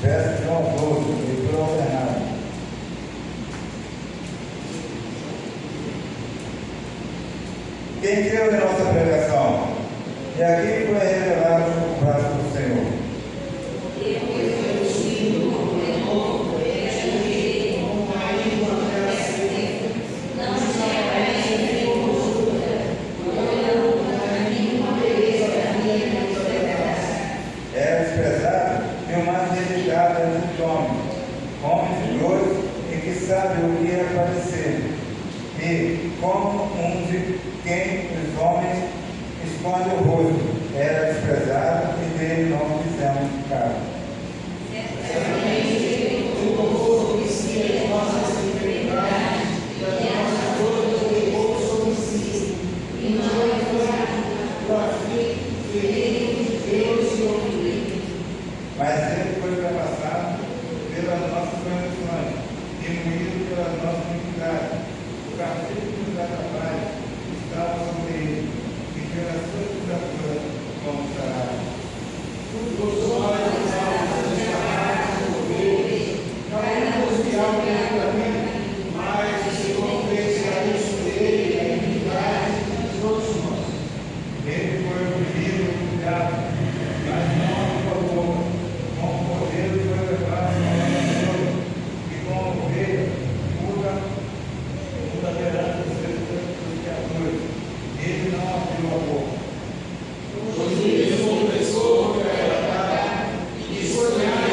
Verso João 12, leitura ordenada. Quem creu em nossa pregação? E aqui foi revelado o braço do Senhor. Era desprezado e o mais rejeitado entre os homens de dois e que sabe o que é padecer. E como um de quem os homens esconde o rosto, era desprezado e dele não fizemos caso. Mas ele foi ultrapassado pelas nossas transgressões e moído pelas nossas iniquidades. O castigo que nos atrapalha estava sobre ele, e pela sua escritura fomos sarados. Mas o Senhor fez cair sobre ele a iniquidade de todos nós. Ele foi oprimido, humilhado, mas não acabou. Com o poder foi levado ao Senhor, e com a ovelha muda perante os seus criadores. Ele não abriu a boca. Pois ele confessou que era pecado, e sonhar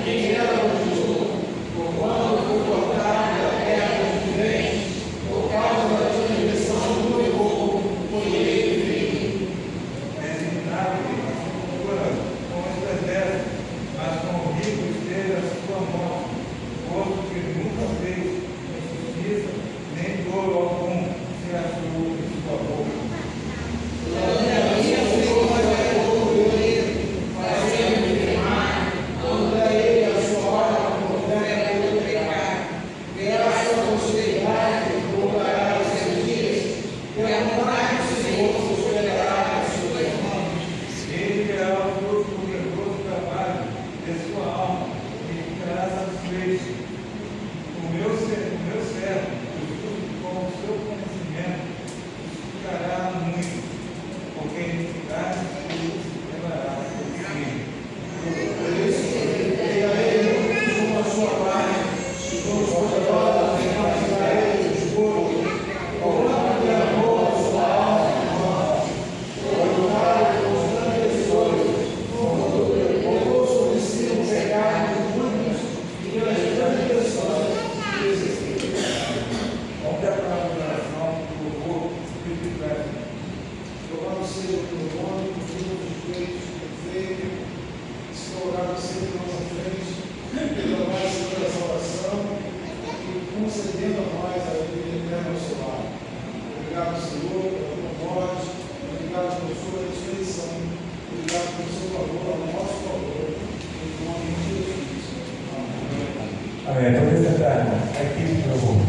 quem era o justo, porquanto foi cortado da terra de bens, por causa da transgressão do meu povo, foi ele ferido. Designado com os exércitos, mas com o rico esteve a sua mão, posto que nunca fez injustiça, nem dor algum se achou em sua boca. Ele verá o fruto do nervoso trabalho de sua alma e ficará satisfeito. O meu servo, com o seu conhecimento, ficará muito, porque a iniquidade se levará sobre si. Por isso, dei a ele uma sua parte, e com os poderosos repartirá ele os poucos, porquanto derramou a sua alma em nós, foi julgado pelos transgressores, colocou sobre si o pecado dos muitos, e pelas transgressões dos espíritos. Vamos dar para a oração do louvor espiritual. Louvado seja o teu nome, por todos os feitos que feito, explorado sempre na nossa frente, pela mais santa salvação, e concedendo a nós a vida eterna ao seu lado. Obrigado, Senhor, pela tua morte, obrigado pela sua ressurreição, obrigado pelo seu favor, ao nosso favor, em nome de Jesus. Amém. Amém. Então, essa tarde, a equipe do louvor.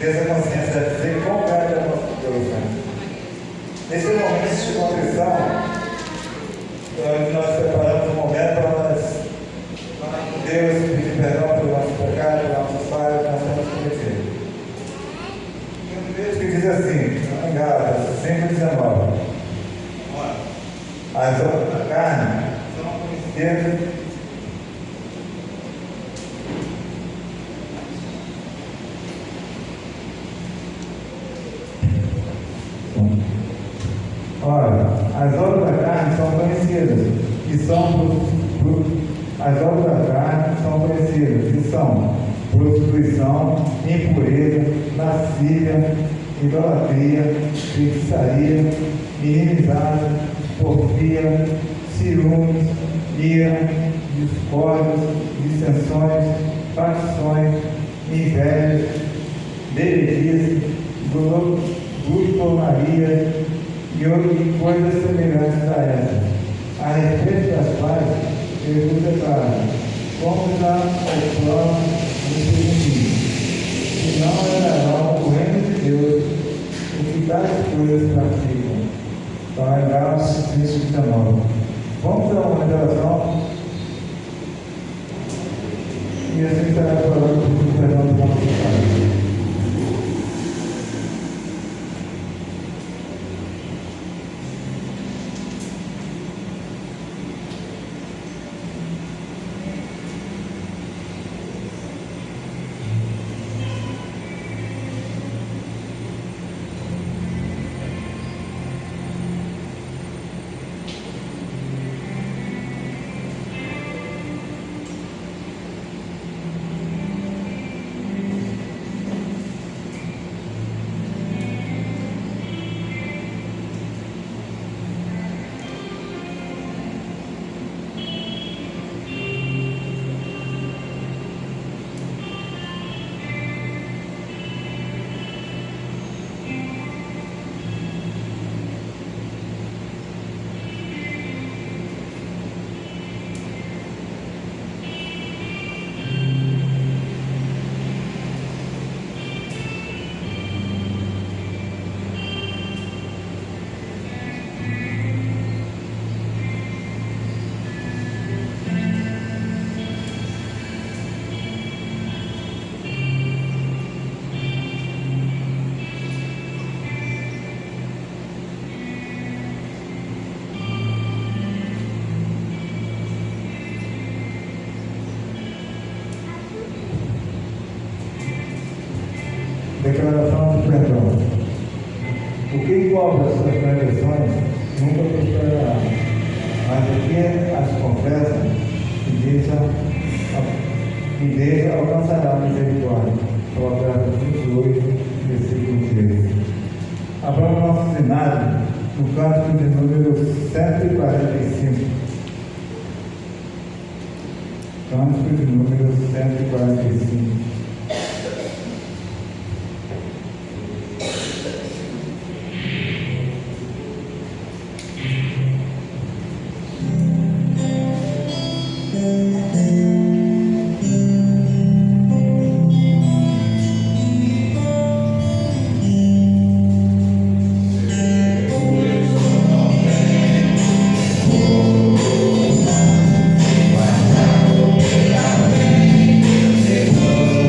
dessa consciência de dizer quão grande é o nosso Deus. Né? Nesse momento de contrição, nós preparamos um momento para nós, Deus, pedir perdão pelo nosso pecado, pelas nossas falhas que nós temos cometido. Tem um texto que diz assim, em Gálatas 5:19, as obras da carne são conhecidas as obras da carne são conhecidas e são as obras da carne são conhecidas e são prostituição, impureza, lascívia, idolatria, feitiçaria, inimizade, porfia, ciúmes, ira, discórdias, dissensões, facções, invejas, bebedice, glutonaria e coisas semelhantes a essas, a respeito das quais ele vos declara, como já o plano do inimigo, que não herdarão o reino de Deus, o que tais coisas praticam. Então, é Gálatas 5:19. Vamos dar uma oração e assim estará falando por perdão do nosso Pai. Declaração de perdão. O que envolve as suas transgressões nunca prosperará, mas o que as confessa e deixa alcançará a misericórdia. Provérbios 28, versículo 13. Abramos nosso cenário no cântico de número 145. Cântico de número 145. Amém.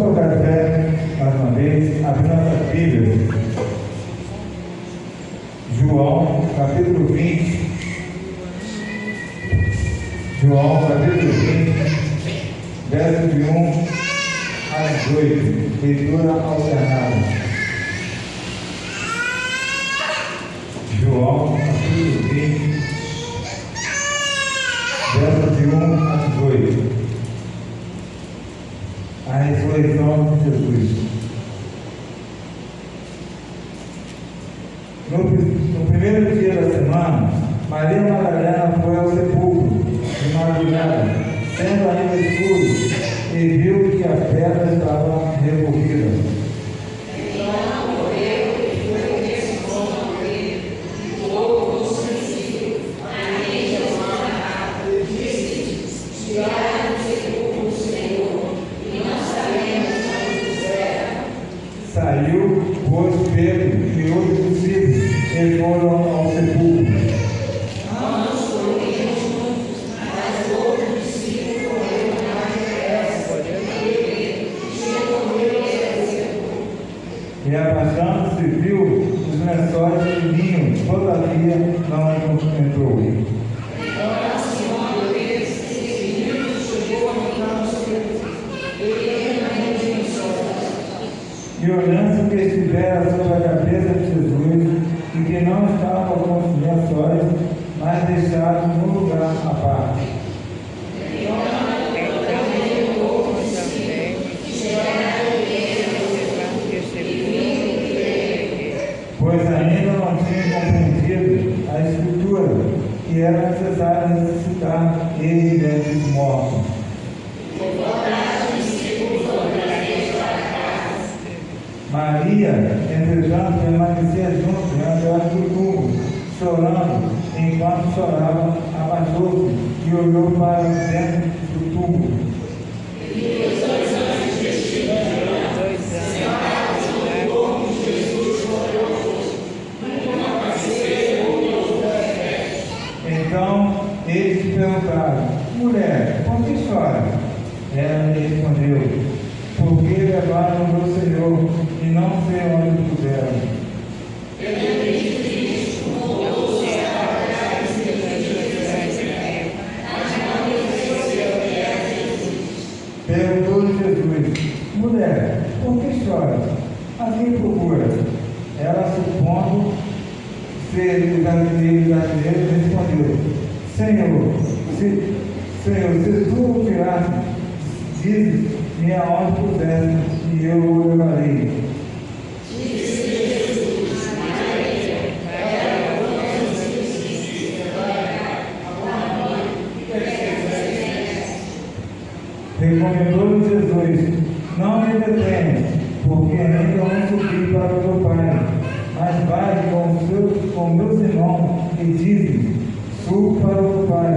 colocar de pé mais uma vez, abrir nossas Bíblias. João, capítulo 20. João, capítulo 20, verso de 1 a 8. Leitura alternada. João, capítulo 20, verso de 1 a 18. A ressurreição de Jesus. No primeiro dia da semana, Maria Madalena foi ao sepulcro de madrugada, sendo ainda escuro, e viu que a pedra estava removida. Saiu, pois, Pedro e outros discípulos e foram ao sepulcro. E abaixando-se viu os lençóis de linho, todavia não entrou. E olhando que estivera sobre a cabeça de Jesus, e que não estavam com os lençóis, mas deixados num lugar à parte. Pois ainda não tinha compreendido a Escritura, que era necessário ressuscitar ele dentre os mortos. Maria, entretanto, permanecia junto diante do túmulo, chorando. Enquanto chorava, abaixou-se e olhou para dentro do túmulo. Então eles lhe perguntaram: mulher, por que chora? Ela lhe respondeu: porque levaram o meu Senhor e não sei onde puseram. Perguntou-lhe Jesus: mulher, por que choras? A quem procura? Ela, supondo ser o galileiro, respondeu: Senhor, se tu o tiraste, dize-me aonde puseste, e eu o levarei. Recomendou-lhe Jesus: não me detenhas, porque ainda não subi para o teu Pai, mas vai com meus irmãos e diz: subo para o teu Pai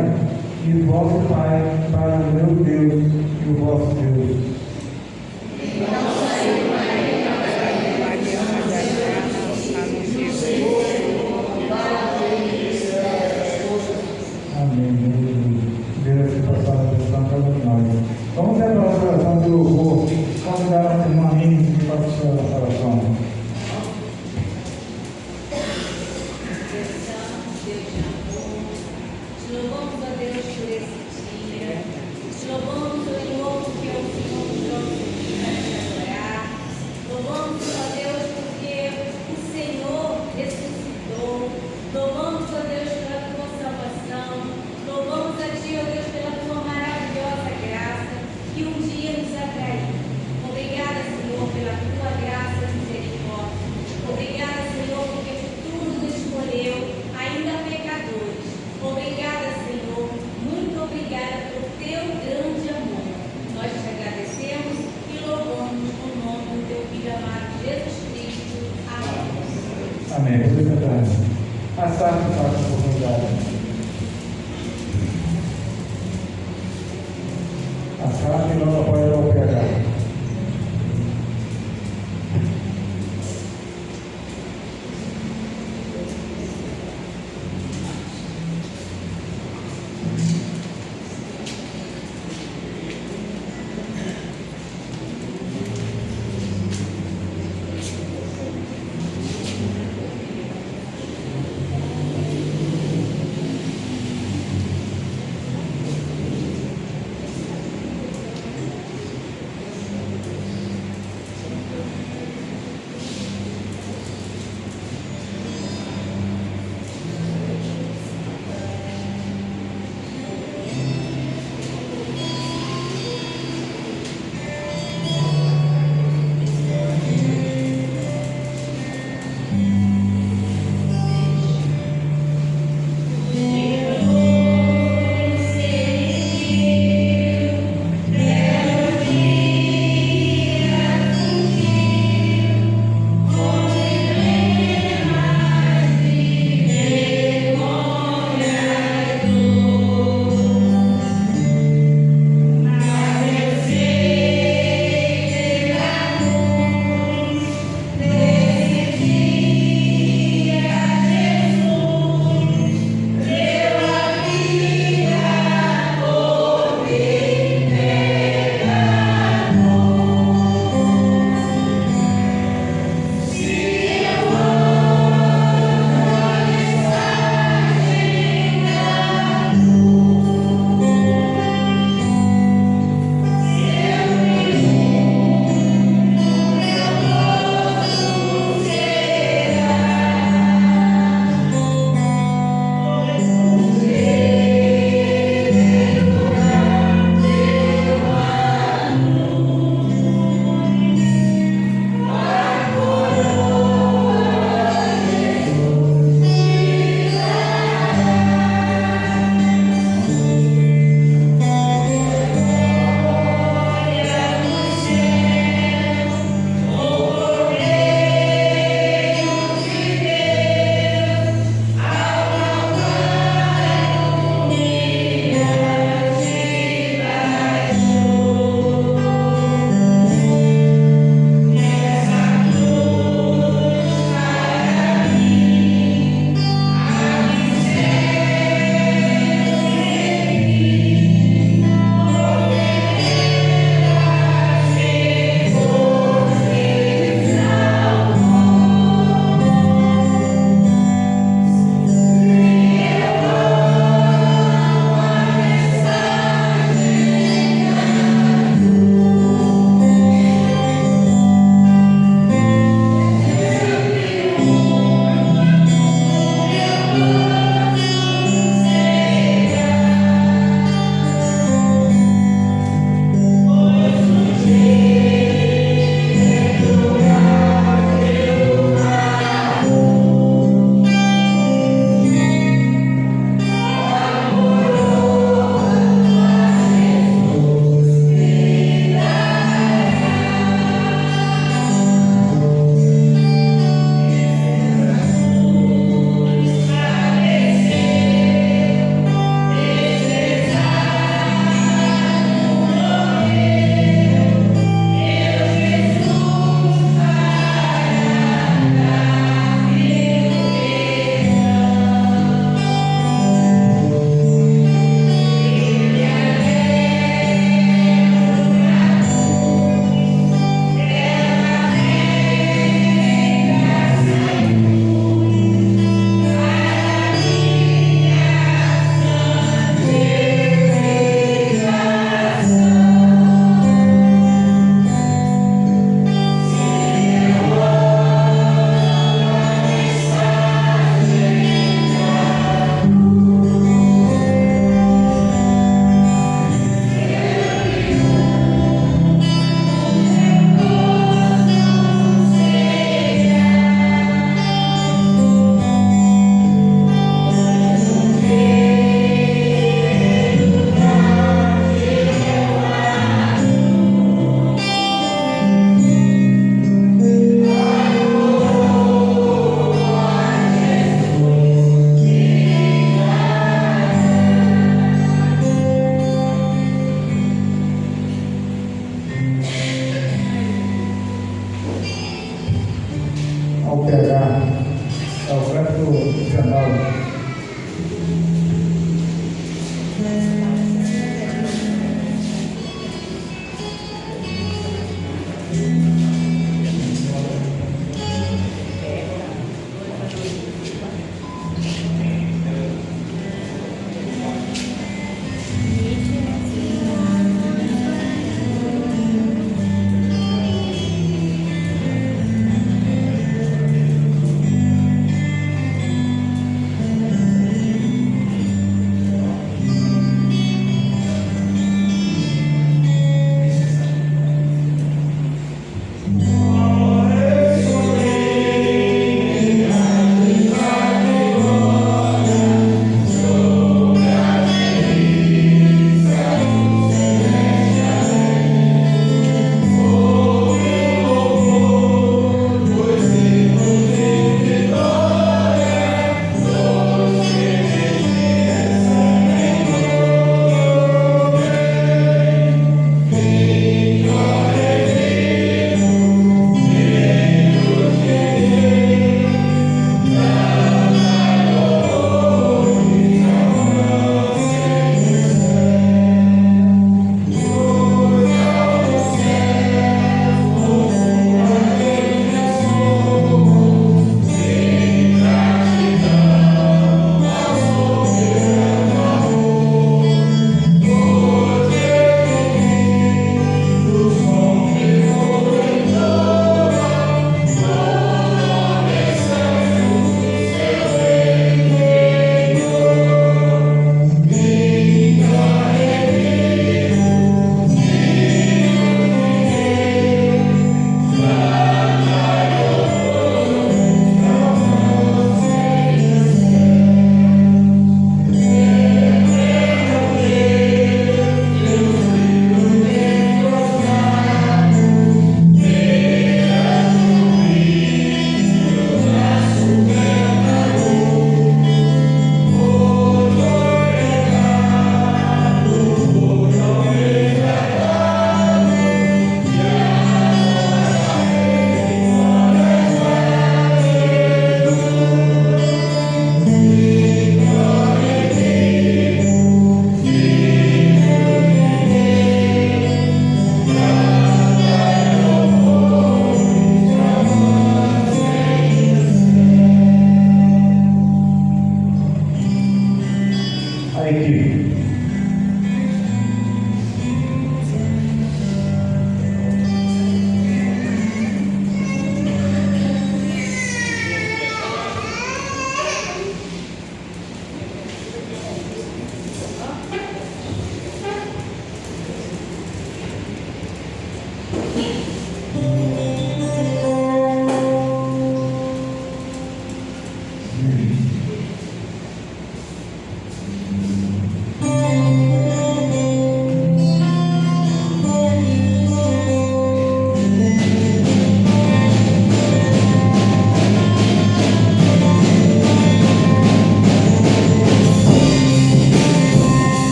e o vosso Pai, para o meu Deus e o vosso Deus. Amém. Deus se passar a bênção para todos nós. Vamos ter a nossa oração de louvor. Convidar a nossa irmã Índia para a sua oração. Louvamos a Deus por esse dia. Louvamos o Senhor porque o Senhor nos trouxe para adorar. Louvamos a Deus porque o Senhor ressuscitou. Louvamos a Deus pela tua salvação. Louvamos a Ti, ó Deus, pela tua maravilhosa graça que um dia nos atraiu. Obrigada, Senhor, pela tua graça e misericórdia. Obrigada, Senhor, porque Tu nos escolheu, ainda pecadores. Obrigada, Senhor, muito obrigada por teu grande amor. Nós te agradecemos e louvamos o nome do teu Filho amado Jesus Cristo. Amém. Amém. Por verdade. Passar por nossa oportunidade. Passar e não apoiar o pecado.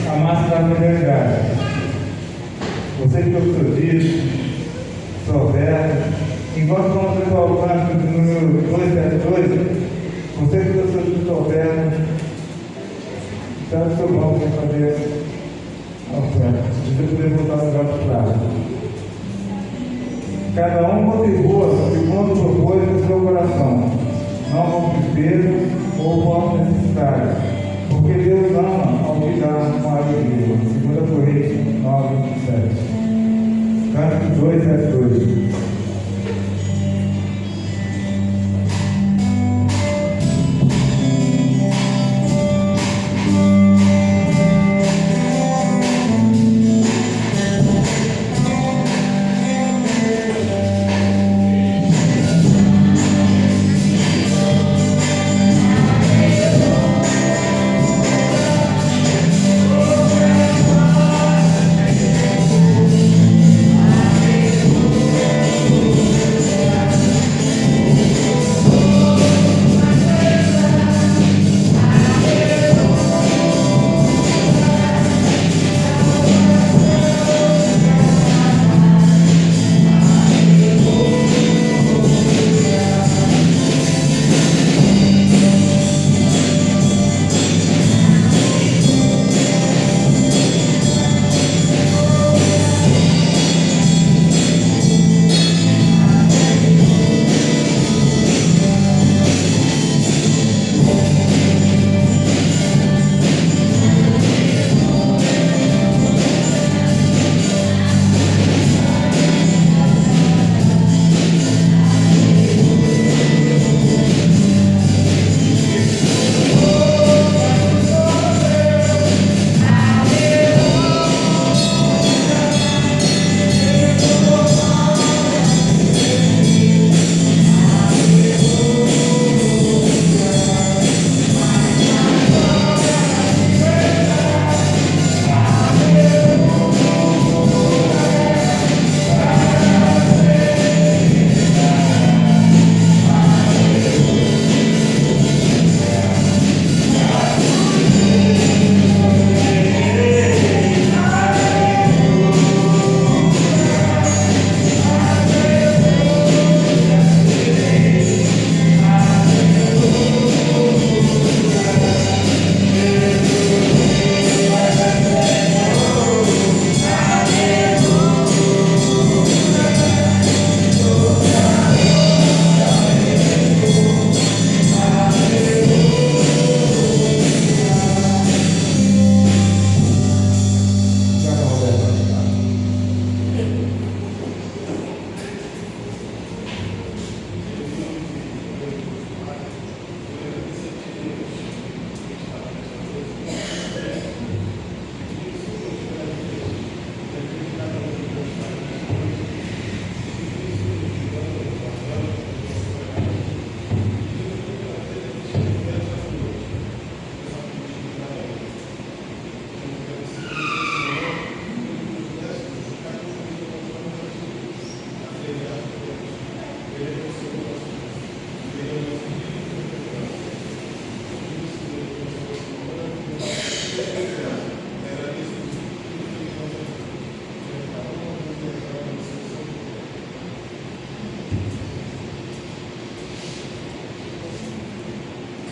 a massa da fidelidade. Você que eu sou disso, souber, enquanto vamos levar o canto do número 272, você que eu sou disso, souber, sabe o seu bom para fazer a oferta. Você poder voltar no lugar do prato. Cada um contribua segundo o propósito do seu coração, não com tristeza ou com necessidade, porque Deus ama ao que dá com alegria. 2 Coríntios 9, 7. Canto 272.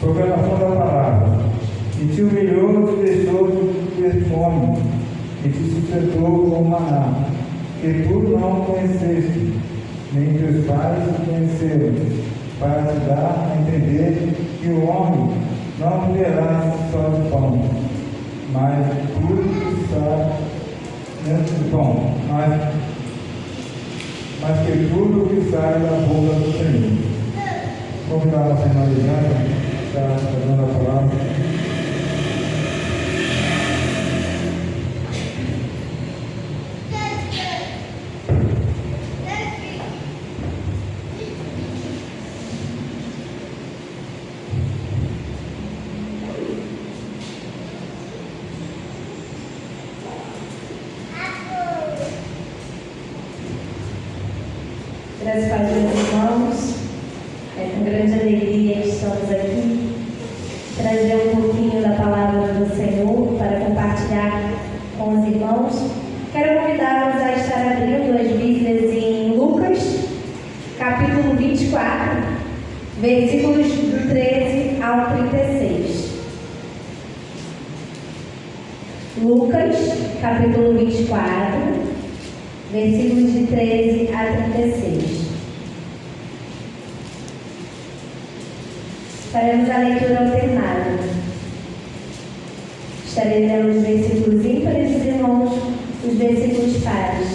Proclamação da palavra. E te humilhou, te deixou de ter fome, e te sustentou com maná, que tu não conheceste, nem teus pais te conheceram, para te dar a entender que o homem não viverá só de pão, mas tudo que sai dentro do pão, mas que tudo que sai da boca do Senhor. Convidar a senhora Elisângela, está dando a palavra. Graças a Deus, irmãos, é com grande alegria que estamos aqui, trazer um pouquinho da Lucas, capítulo 24, versículos de 13 a 36. Faremos a leitura alternada. Estarei lendo os versículos ímpares e irmãos, os versículos pares.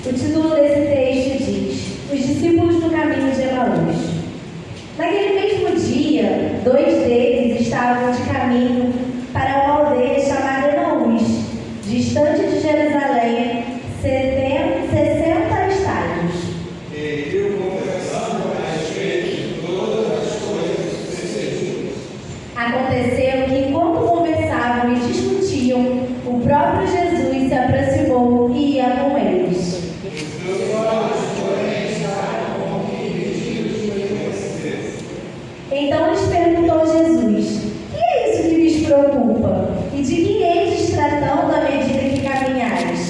O título desse texto diz: Os discípulos no caminho de Emaús. Naquele mesmo dia, 2 deles estavam de caminho para uma aldeia chamada Emaús, distante de Jerusalém, 60 estádios. E eu conversando a respeito de todas as coisas sucedidas. Aconteceu que, enquanto conversavam e discutiam, o próprio Jesus se aproximou e ia com eles. Os seus olhos, porém, estavam como que impedidos de me conhecer. Então lhes perguntou Jesus: Que é isso que lhes preocupa? E de que eles tratando à medida que caminhais?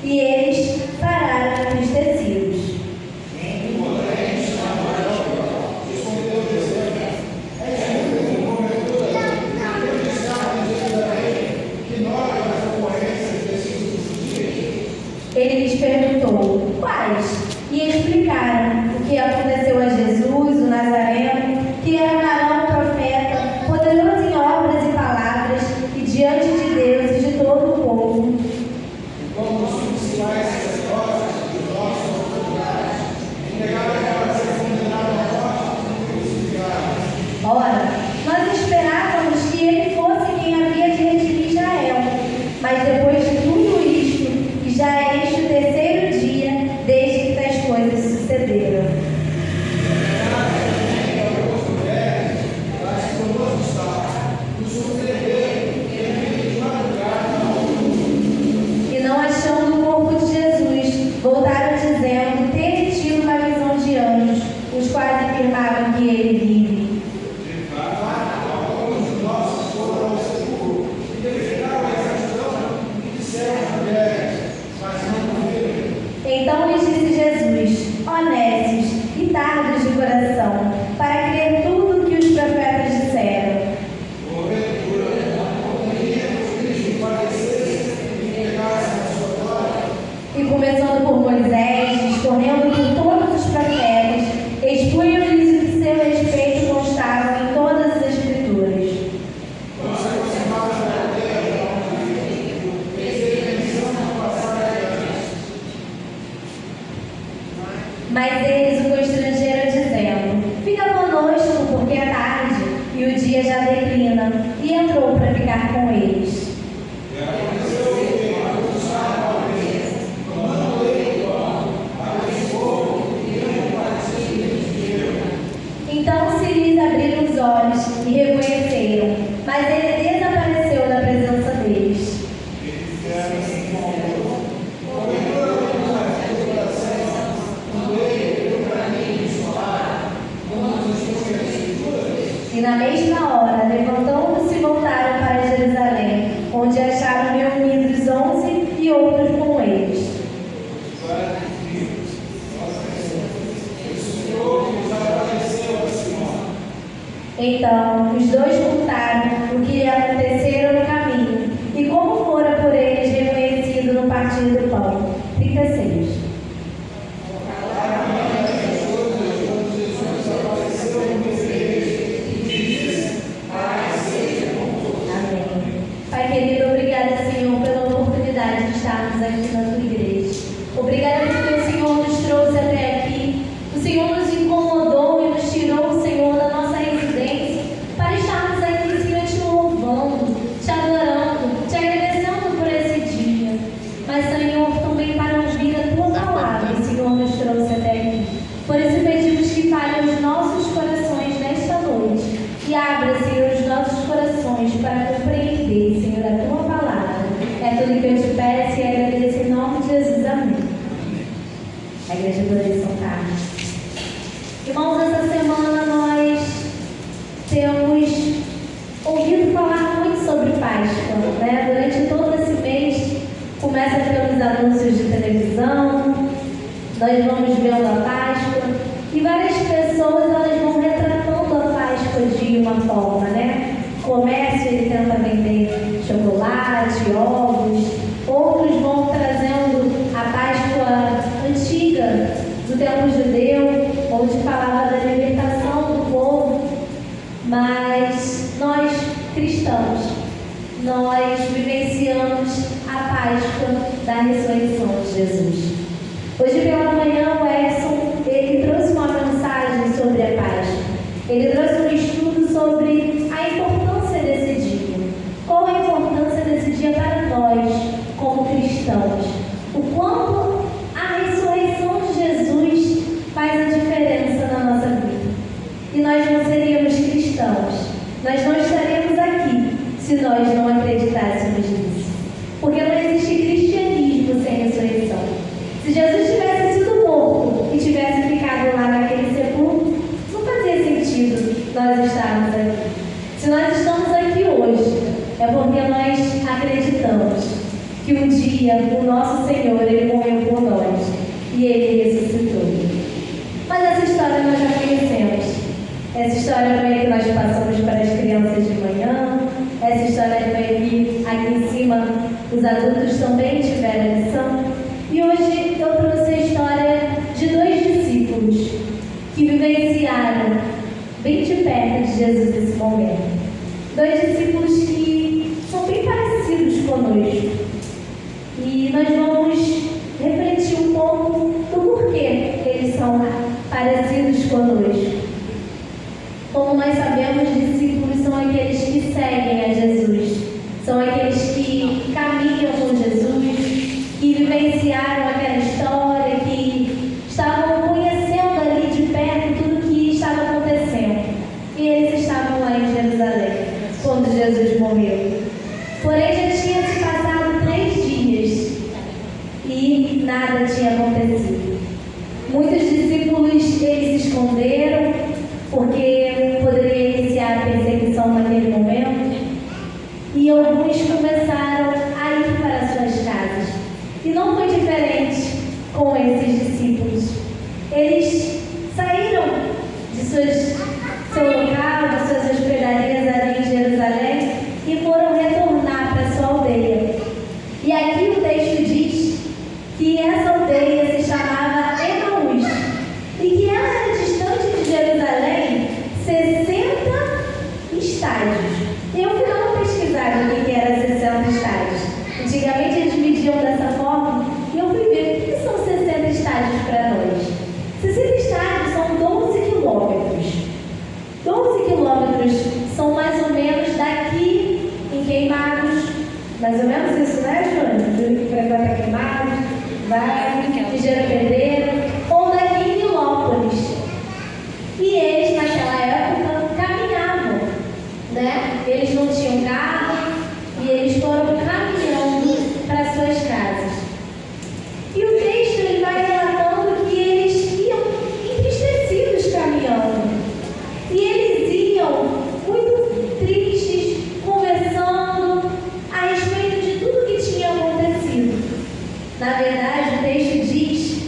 E eles pararam entristecidos. Ele lhes perguntou: Quais? E explicaram o que aconteceu a Jesus, o Nazareno, que era varão profeta, poderoso em obras e palavras, e diante de Deus e de todo o povo. Como os principais sacerdotes dos nossos autoridades entregaram para ser condenado à morte e crucificado. Ora, nós esperávamos que ele fosse quem havia de redimir Israel. Mas depois de tudo isto, e já é este o terceiro dia desde que tais coisas sucederam. E não achando o corpo de Jesus, voltaram dizendo ter tido uma visão de anjos, os quais afirmavam que ele vive. Então lhes disse Jesus: Honestos e tardos de coração, para crer tudo o que os profetas disseram. E começando por Moisés, discorrendo por todos os profetas, expunham-lhes o que seu respeito constava em todas as Escrituras. Mas eles o constrangeram dizendo: Fica conosco, porque é tarde, e o dia já declina. E entrou para ficar com eles. Então se lhes abriram os olhos e reconheceram, mas ele desapareceu da presença deles. E na mesma hora, levantando-se, voltaram para Jerusalém, onde acharam reunidos 11 e outros com eles. Então, os dois contaram o que lhe acontecera no caminho, e como fora por eles reconhecido no partir do pão. 36. Pai querido, obrigada, Senhor, pela oportunidade de estarmos aqui na tua igreja. Obrigada porque o Senhor nos trouxe até aqui. O Senhor nos incomodou e nos tirou, Senhor, da nossa residência para estarmos aqui, Senhor, te louvando, te adorando, te agradecendo por esse dia. Mas, Senhor, também para ouvir a tua palavra, o Senhor nos trouxe até aqui. Por isso pedimos que fale os nossos corações nesta noite e abra, Senhor, os nossos corações para compreender, Senhor, a tua palavra. É tudo que eu te peço e agradeço em nome de Jesus. Amém. A igreja poderia soltar. Irmãos, essa semana nós temos ouvido falar muito sobre Páscoa, né? Durante todo esse mês, começa pelos anúncios de televisão, nós vamos vendo a Páscoa, e várias pessoas elas vão retratando a Páscoa de uma forma, né? O comércio ele tenta vender chocolate, cristãos, nós vivenciamos a Páscoa da ressurreição de Jesus. Hoje pela manhã o Edson, ele trouxe uma mensagem sobre a Páscoa. Ele trouxe um estudo sobre a importância desse dia. Qual a importância desse dia para nós, como cristãos? O quanto a ressurreição de Jesus faz a diferença na nossa vida. E nós não seríamos cristãos, nós não estaremos aqui se nós não acreditássemos nisso. Porque não existe cristianismo sem ressurreição. Se Jesus tivesse sido morto e tivesse ficado lá naquele sepulcro, não fazia sentido nós estarmos aqui. Se nós estamos aqui hoje, é porque nós acreditamos que um dia o nosso Senhor, Ele morreu por nós e Ele ressuscitou. Mas essa história nós já conhecemos. Essa história foi a que nós passamos para as crianças de manhã. Essa história foi aqui em cima os adultos também tiveram lição. E hoje eu trouxe a história de 2 discípulos que vivenciaram bem de perto de Jesus nesse momento. 2 discípulos que são bem parecidos conosco. E nós vamos refletir um pouco do porquê eles são parecidos conosco. Como nós sabemos, discípulos são aqueles que seguem a Jesus, são aqueles que caminham com Jesus, que vivenciaram aquela história, que estavam conhecendo ali de perto tudo o que estava acontecendo. E eles estavam lá em Jerusalém, quando Jesus morreu. Porém, já tinha se passado 3 dias e nada tinha acontecido. Muitos discípulos, eles se esconderam, porque poderia iniciar a perseguição naquele momento. E alguns começaram a ir para suas casas. E não foi diferente com esses discípulos. Eles saíram de seu local, de suas hospedarias ali em Jerusalém e foram retornar para sua aldeia. E aqui o texto diz que essa aldeia se chamava Emaús e que ela era distante de Jerusalém 60 estádios. Eu fui dar uma pesquisada o que era 60 estádios. Antigamente eles mediam dessa forma e eu fui ver o que são 60 estádios para nós. 60 estádios são 12 quilômetros. 12 quilômetros são mais ou menos daqui em Queimados. Mais ou menos isso, né, Júnior? Júnior que frequenta Queimados, vai em Gerapedreira, ou daqui em Nilópolis. E eles, naquela época, caminhavam, né? Eles não tinham carro e eles foram caminhando para suas casas. E o texto ele vai relatando que eles iam entristecidos caminhando. E eles iam muito tristes, conversando a respeito de tudo que tinha acontecido. Na verdade, o texto diz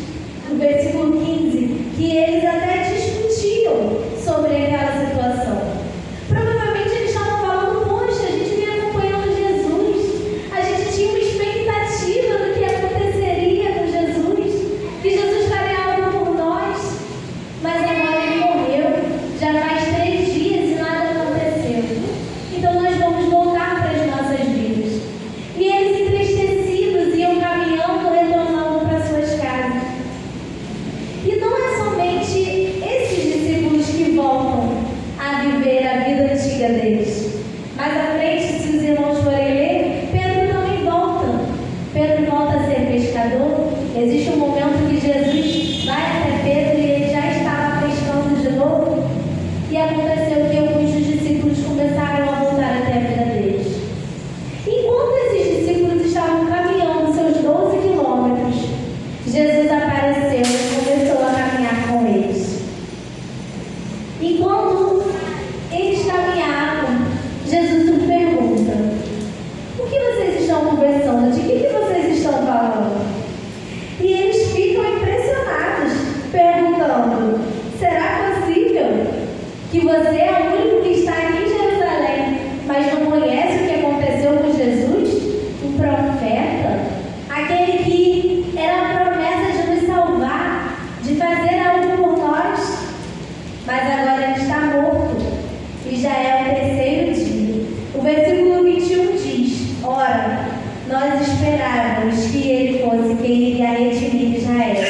ele iria redimir Israel.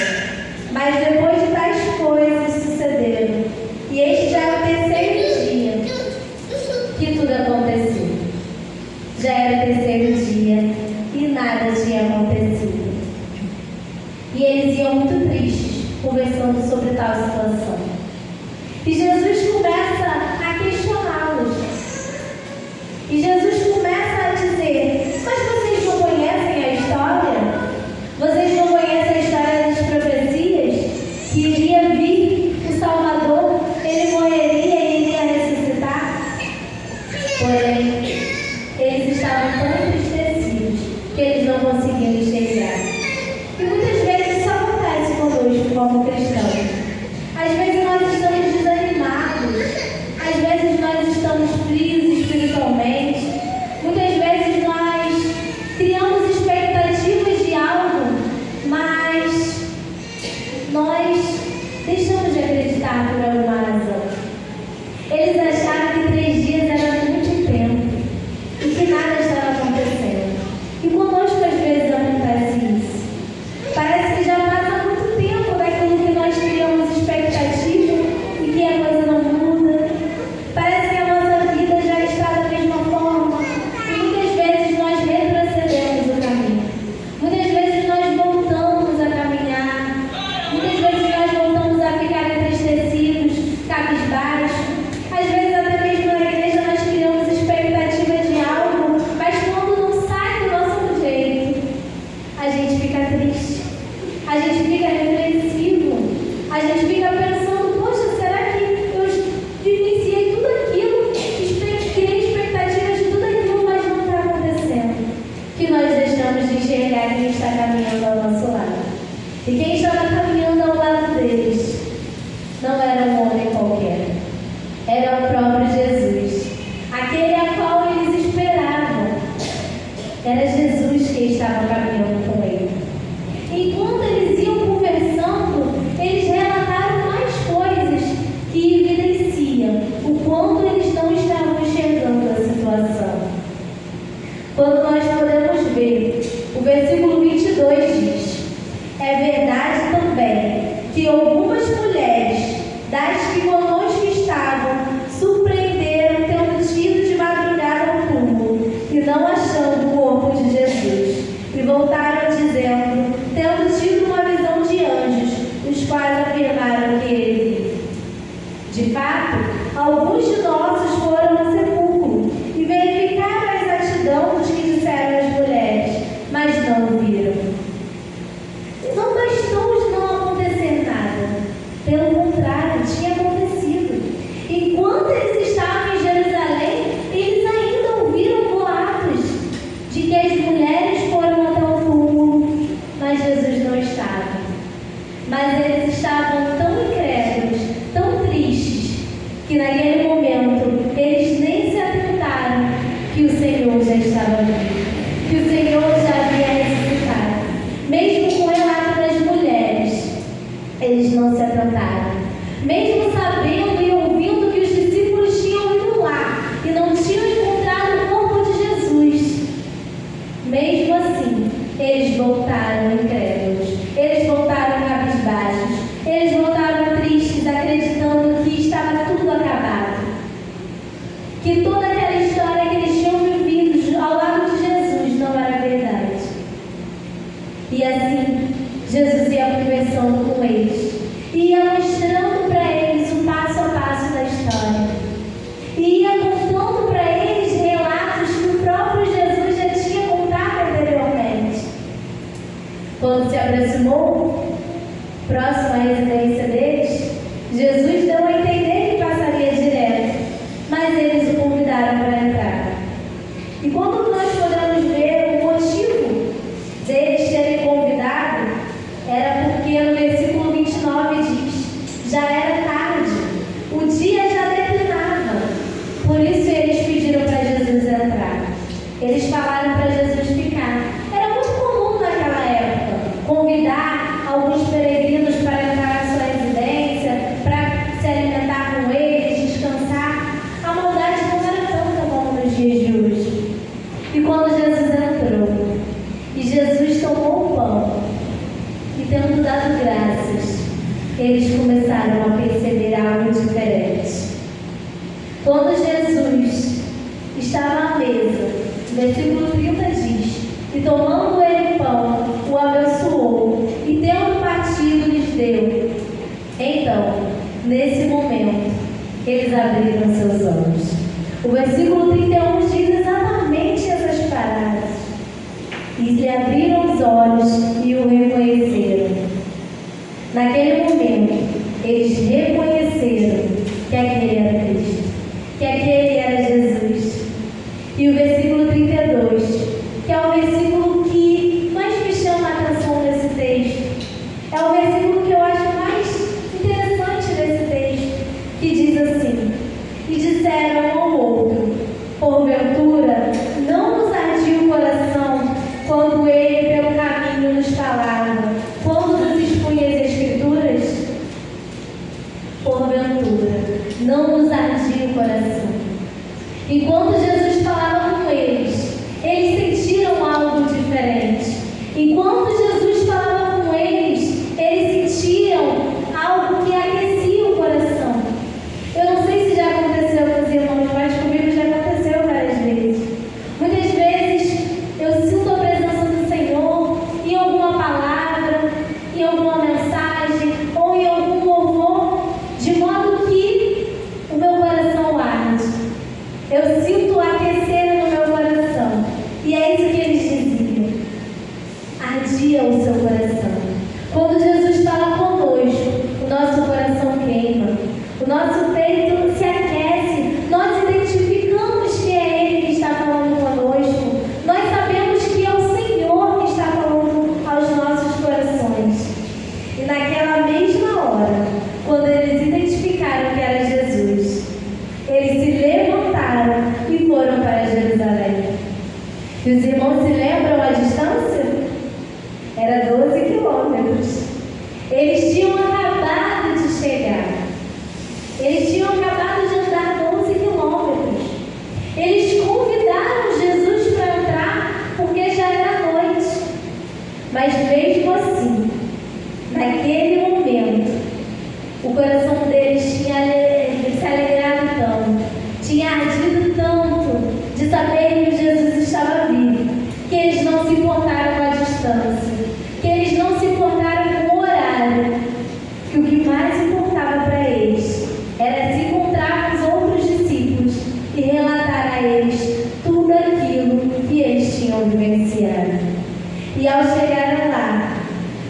Mas depois de tais coisas sucederam, e este já é o terceiro dia que tudo aconteceu. Já era o terceiro dia e nada tinha acontecido. E eles iam muito tristes, conversando sobre tal situação. E Jesus começa a questioná-los. E Jesus começa a dizer: mas vocês não conhecem a história? Vocês não conhecem a história das profecias? Que iria vir o Salvador, ele morreria e iria ressuscitar? Porém, eles estavam tão entristecidos que eles não conseguiam enxergar. E muitas vezes isso acontece conosco como cristãos. Às vezes nós estamos desanimados, às vezes nós estamos frios espiritualmente, muitas vezes nós criamos expectativas de algo, mas nós deixamos de acreditar por alguma razão. Eles acharam que 3 dias era muito tempo e que nada estava acontecendo. E conosco às vezes acontece isso. Parece que já passa muito tempo daquilo que nós criamos expectativa e que a coisa não muda. Parece que a nossa vida já está da mesma forma e muitas vezes nós retrocedemos o caminho. Muitas vezes nós voltamos a caminhar. Muitas vezes nós voltamos a ficar entristecidos, cabisbaixos. Às vezes até mesmo na igreja nós criamos expectativa de algo, mas quando não sai do nosso jeito, a gente fica triste, a gente fica reflexivo, a gente fica pensando: poxa, será que eu vivenciei tudo aquilo, criei expectativas de tudo aquilo, mas não está acontecendo? Que nós deixamos de enxergar quem está caminhando ao nosso lado. E quem estava caminhando ao lado deles não era um homem qualquer, era o próprio Jesus, aquele a qual eles esperavam. Era Jesus que estava caminhando com ele. Enquanto eles iam conversando, eles relataram mais coisas que evidenciam o quanto eles não estavam enxergando a situação. Quando nós podemos ver, o versículo 22 diz: é verdade também que algumas mulheres das que conosco estavam surpreenderam tendo tido de madrugada ao túmulo e não achando o corpo de Jesus, e voltaram dizendo, tendo tido uma visão de anjos, os quais afirmaram que ele vive. De fato, alguns de nossos foram ao sepulcro e verificaram a exatidão dos que disseram as mulheres, mas não o viram. Não bastou de não acontecer nada, pelo contrário, tinha acontecido. Enquanto eles estavam em Jerusalém, eles ainda ouviram boatos de que as mulheres foram até o túmulo, mas Jesus não estava. Mas eles estavam tão incrédulos, tão tristes, que naquele momento eles nem se atentaram que o Senhor já estava vivo, que o Senhor já havia ressuscitado. Mesmo com o relato das mulheres, eles não se atentaram. Mesmo sabendo e ouvindo que os discípulos tinham ido lá e não tinham encontrado o corpo de Jesus, mesmo assim, eles voltaram incrédulos, eles voltaram cabisbaixos, eles voltaram tristes, acreditando que estava tudo acabado, que toda aquela história que eles tinham vivido ao lado de Jesus não era verdade. E assim, Jesus ia conversando com eles, ia mostrando para eles o passo a passo da história, ia contando para eles relatos que o próprio Jesus já tinha contado anteriormente. Quando se aproximou, próximo à residência deles, Jesus deu a entender que passaria direto, mas eles o convidaram para entrar. E quando nós podemos ver o motivo deles terem convidado, era porque no versículo 29 diz: já era tarde, o dia já declinava, por isso eles pediram para Jesus entrar. Eles falaram para Jesus ficar. Era muito comum naquela época convidar alguns peregrinos para entrar na sua residência, para se alimentar com eles, descansar. A maldade não era tanta como nos dias de hoje. E quando Jesus entrou, e Jesus tomou o pão, Versículo 30 diz: e tomando ele o pão, o abençoou, e tendo partido lhes deu. Então, nesse momento, eles abriram seus olhos. O versículo 31 diz exatamente essas palavras. E lhe abriram os olhos e o reconheceram. Naquele momento, eles reconheceram que aquele era Cristo, que aquele era Jesus. E o versículo 32, que é o versículo que mais me chama a atenção nesse texto, é o versículo que eu acho mais interessante desse texto, que diz assim: e disseram um ao outro: porventura, não nos ardia o coração quando ele pelo caminho nos falava, quando nos expunha as Escrituras? Porventura, não nos ardia o coração. Enquanto Jesus falava com eles, eles sentiram algo diferente. Enquanto Jesus falava com eles sentiam algo que aquecia o coração. Eu não sei se já aconteceu com os irmãos, mas comigo já aconteceu várias vezes. Muitas vezes eu sinto a presença do Senhor em alguma palavra, em alguma mensagem ou em algum louvor, de modo que o meu coração arde. Eu sinto aquecer no meu coração. E é isso que eles diziam. Ardia o seu coração. Quando Jesus fala conosco, o nosso coração queima. O nosso peito se aquece. Nós identificamos que é Ele que está falando conosco. Nós sabemos que é o Senhor que está falando aos nossos corações. E naquela mesma hora, quando eles identificaram que era Jesus, eles se levantaram e foram para Jerusalém. E os irmãos se lembram a distância? Era 12 quilômetros. Eles tinham acabado de chegar. Eles tinham acabado de andar 12 quilômetros. Eles convidaram Jesus para entrar porque já era noite. Mas mesmo assim, naquele momento, o coração deles tinha se alegrado tanto, tinha ardido tanto de saber que Jesus estava vivo, que eles não se importaram com a distância, que eles não se importaram com o horário, que o que mais importava para eles era se encontrar com os outros discípulos e relatar a eles tudo aquilo que eles tinham vivenciado. E ao chegarem lá,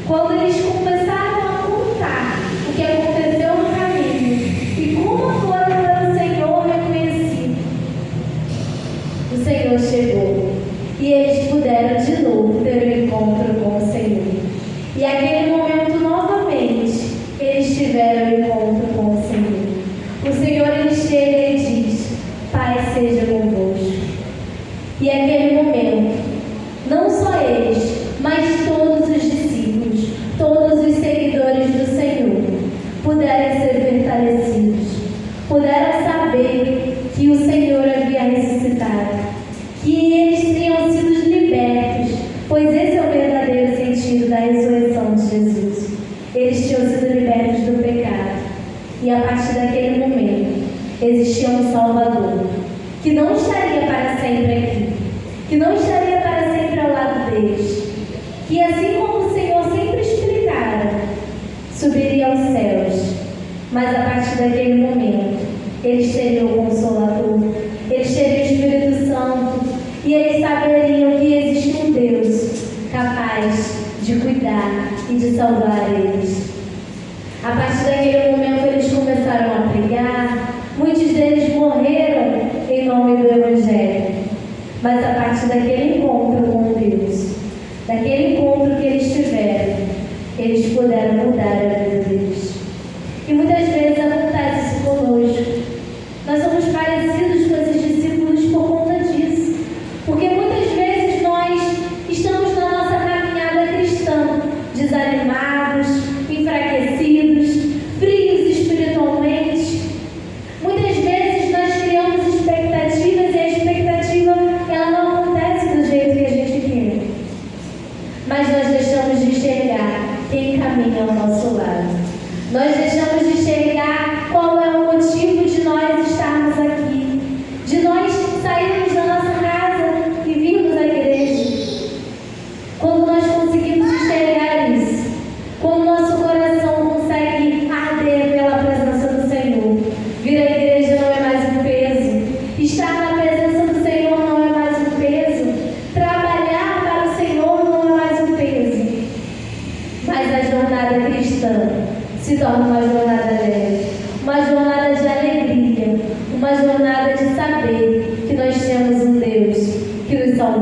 quando eles começaram a contar o que aconteceu no caminho e como foram pelo Senhor reconhecido, o Senhor chegou e eles puderam de novo ter um encontro com o Senhor. E naquele momento, novamente, eles tiveram um encontro com o Senhor. O Senhor, ele chega e diz: Pai seja convosco. E naquele momento, não só eles, mas todos os discípulos, todos os seguidores do Senhor, puderam ser fortalecidos, puderam saber que o Senhor havia ressuscitado, que eles tinham sido libertos, pois esse é o verdadeiro sentido da ressurreição de Jesus. Eles tinham sido libertos do pecado, e a partir daquele momento existia um Salvador, que não estaria para sempre aqui, que não estaria para sempre ao lado deles, que assim como o Senhor sempre explicara, subiria aos céus, mas a partir daquele momento eles teriam o Consolador, eles teriam o Espírito Santo, e eles saberiam que existe um Deus capaz de cuidar e de salvar eles. A partir daquele momento eles começaram a pregar, muitos deles morreram em nome do Evangelho, mas a partir daquele encontro com Deus, daquele encontro que eles tiveram, eles puderam mudar a vida deles. E muitas vezes acontece isso conosco. Nós somos parecidos com esses discípulos por conta disso, porque muitas vezes nós estamos na nossa caminhada cristã desanimados, enfraquecidos, frios espiritualmente. Muitas vezes nós criamos expectativas e a expectativa ela não acontece do jeito que a gente quer, mas nós deixamos de enxergar quem caminha ao nosso lado.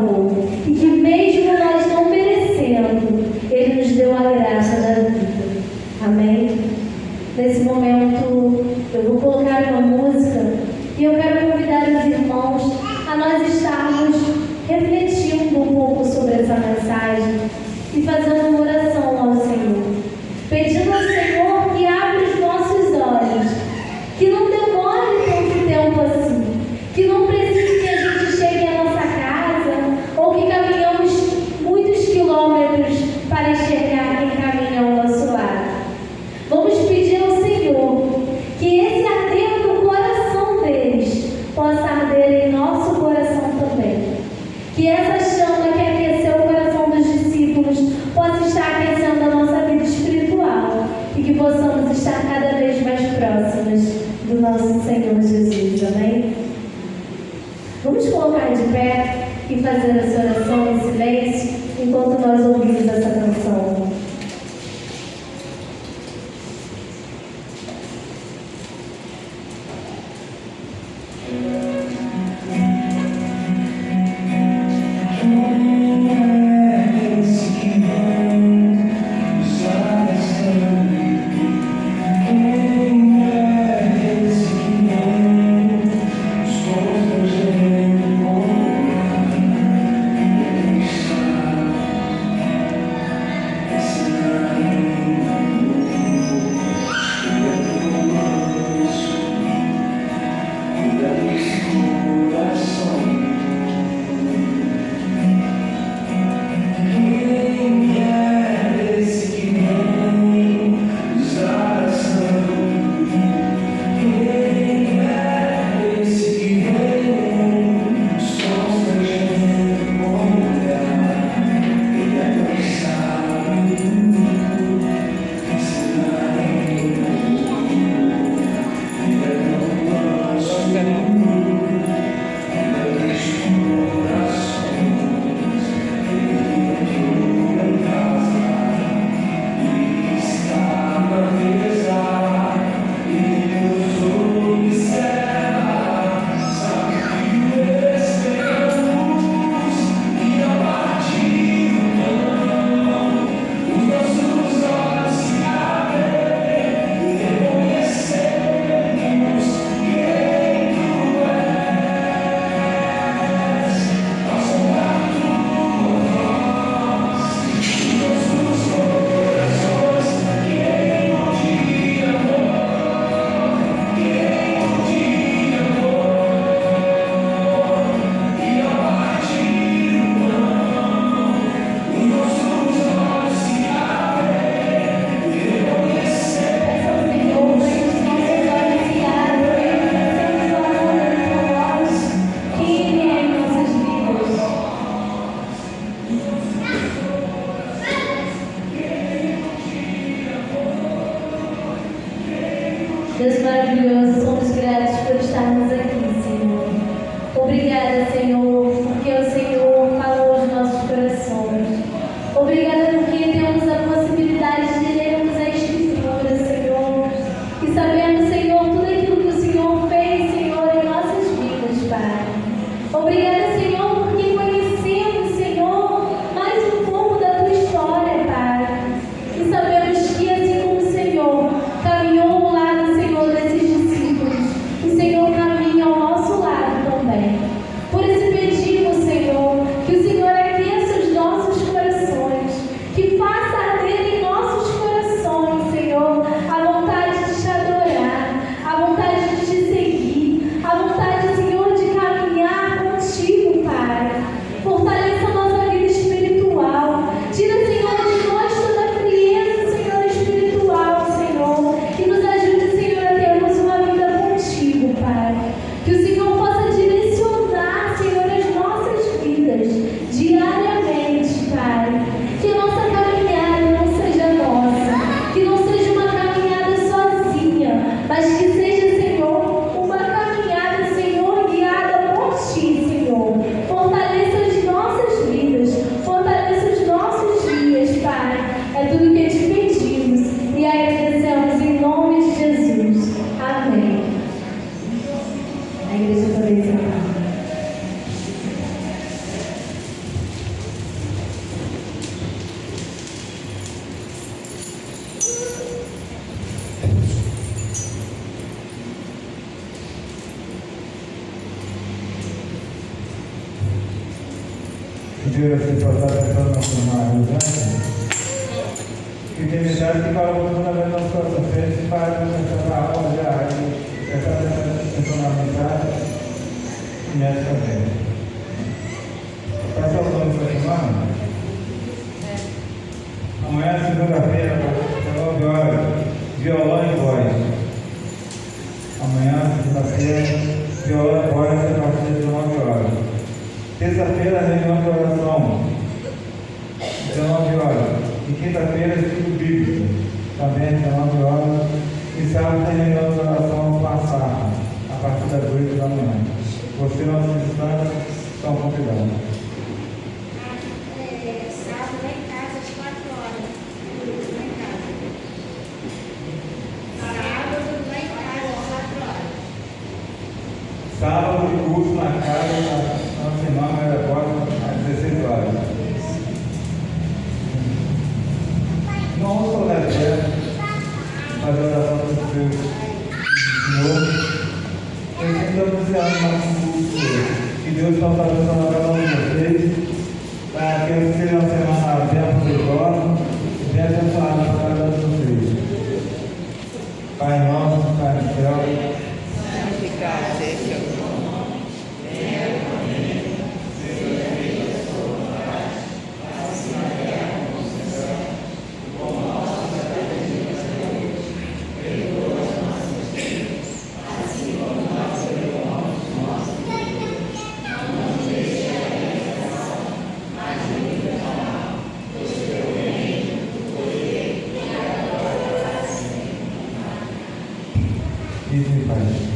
salvou e que mesmo nós não merecendo, Ele nos deu a graça da vida. Amém? Nesse momento eu vou colocar uma música e eu quero convidar os irmãos a nós estarmos refletindo um pouco sobre essa mensagem e fazendo uma oração ao Senhor, pedindo ao Senhor que abra os nossos olhos, que não demore tanto tempo assim, que não precise que a gente chegue à nossa casa ou que caminhamos muitos quilômetros para enxergar quem caminha ao nosso lado. Vamos pedir ao Senhor que esse ardor do coração deles possa arder em nosso coração também. Que essa chama que aqueceu o coração dos discípulos possa estar aquecendo a nossa vida espiritual e que possamos estar cada vez mais próximos do nosso Senhor Jesus. Amém? Vamos colocar de pé e fazer essa oração em silêncio enquanto nós ouvimos essa canção. Pediu assim para estar pensando na realidade. E tem metade que fala muito na nossa coração. Se a gente para de pensar na aula, já está pensando na metade e mexe também. Quais são os nomes da semana? Amanhã, segunda-feira, às 9 horas, violão e voz. Amanhã, segunda-feira, violão e voz a partir das 9 horas. Terça-feira, reunião de oração, 19 horas. E quinta-feira, estudo bíblico, também 19 horas. E sábado, tem reunião de oração passada, a partir das 8 da manhã. Você e nossos visitantes estão convidados. Sábado lá em casa às 4 horas. Lá em casa. Sábado lá em casa às 4 horas. Sábado de curso na casa, na semana era agora às 16 horas. Não vamos falar de fé, fazer oração para o Senhor. Eu sempre estou dizendo no curso que Deus está fazendo na cada um de vocês, para que eu seja uma semana abençoada e bem abençoada para cada um de vocês. Pai nosso, Pai do céu, santificado seja o teu nome, venha a tua reino, seja feita a tua vontade, assim na terra como no céu. O pão nosso de cada dia nos dai hoje, perdoa as nossas dívidas, assim como nós perdoamos os nossos devedores. Não nos deixe cair em tentação, mas livra-nos do mal, pois teu reino, o poder e a glória para sempre. Amém. e de paz.